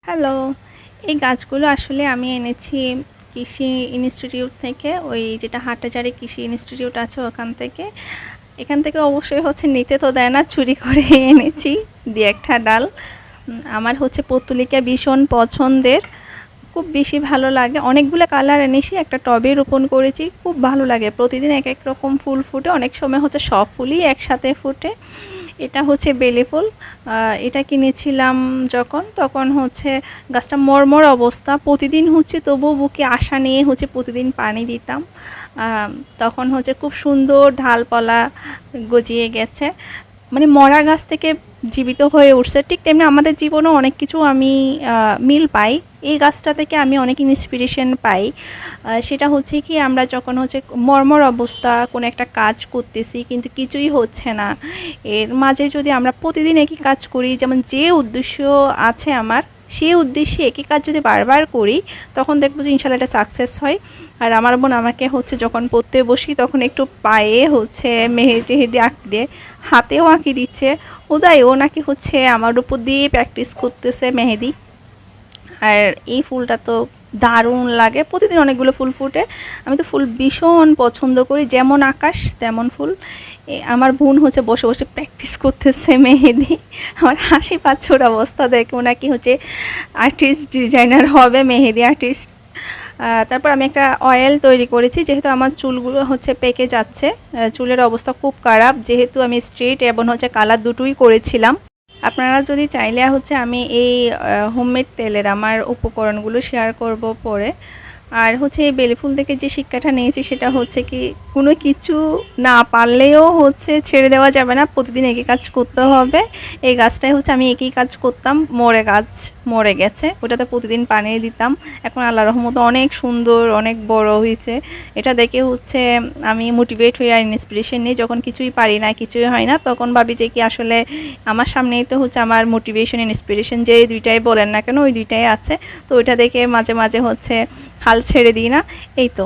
Hello. এই গাছগুলো আসলে আমি এনেছি কৃষি ইনস্টিটিউট থেকে, ওই যেটা হাটহাজারী কৃষি ইনস্টিটিউট আছে ওখান থেকে। এখান থেকে অবশ্যই নিতে তো দেয় না, চুরি করে এনেছি দিয়ে একটা ডাল। আমার পত্তলিকা ভীষণ পছন্দের, খুব বেশি ভালো লাগে। অনেকগুলো কালার এনেছি, একটা টবে রোপণ করেছি, খুব ভালো লাগে। প্রতিদিন এক এক রকম ফুল ফুটে, অনেক সময় সব ফুলই একসাথে ফুটে। এটা বেলি ফুল। এটা কিনেছিলাম যখন, তখন গাছটা মরমর অবস্থা। প্রতিদিন তবুও বুকে আশা নিয়ে প্রতিদিন পানি দিতাম। তখন খুব সুন্দর ডালপালা গজিয়ে গেছে, মানে মরা গাছ থেকে জীবিত হয়ে উঠছে। ঠিক তেমনি আমাদের জীবনেও অনেক কিছু আমি মিল পাই। এই গাছটা থেকে আমি অনেক ইন্সপিরেশন পাই। সেটা কি, আমরা যখন মর্মর অবস্থা কোনো একটা কাজ করতেছি কিন্তু কিছুই হচ্ছে না, এর মাঝে যদি আমরা প্রতিদিন একই কাজ করি, যেমন যে উদ্দেশ্য আছে আমার, সেই উদ্দেশ্যে একই কাজ যদি বারবার করি, তখন দেখবো যে ইনশাল্লাহ এটা সাকসেস হয়। আর আমার বোন আমাকে যখন পড়তে বসি তখন একটু পায়ে মেহেদি টেহেদি আঁকি দিয়ে, হাতেও আঁকি দিচ্ছে। ওদাই ও নাকি আমার উপর দিয়ে প্র্যাকটিস করতেছে মেহেদি। আর এই ফুলটা তো দারুণ লাগে, প্রতিদিন অনেকগুলো ফুল ফুটে। আমি তো ফুল ভীষণ পছন্দ করি, যেমন আকাশ তেমন ফুল। আমার বোন বসে বসে প্র্যাকটিস করতেছে মেহেদি। আমার হাসি পাচ্ছে ওর অবস্থা দেখে, ওনাকি আর্টিস্ট ডিজাইনার হবে, মেহেদি আর্টিস্ট। তারপর আমি একটা অয়েল তৈরি করেছি, যেহেতু আমার চুলগুলো পেকে যাচ্ছে। চুলের অবস্থা খুব খারাপ, যেহেতু আমি স্ট্রেট এবং কালার দুটোই করেছিলাম। আপনারা যদি চাইলে আমি এই হোমমেড তেলের আমার উপকরণগুলো শেয়ার করব পরে। আর এই বেলি ফুল থেকে যে শিক্ষাটা নিয়েছি সেটা কি, কোনো কিছু না পারলেও ছেড়ে দেওয়া যাবে না, প্রতিদিন একই কাজ করতে হবে। এই গাছটাই আমি একই কাজ করতাম, গাছ মরে গেছে, ওটাতে প্রতিদিন পানি দিতাম। এখন আল্লাহর রহমতে অনেক সুন্দর, অনেক বড় হয়েছে। এটা দেখে আমি মোটিভেট হই আর ইন্সপিরেশন নিই। যখন কিছুই পারি না, কিছুই হয় না, তখন ভাবি যে কি আসলে আমার সামনেই তো আমার মোটিভেশন ইন্সপিরেশন যে দুইটাই বলেন না কেন, ওই দুইটাই আছে। তো ওইটা দেখে মাঝে মাঝে হাল ছেড়ে দিই না। এই তো।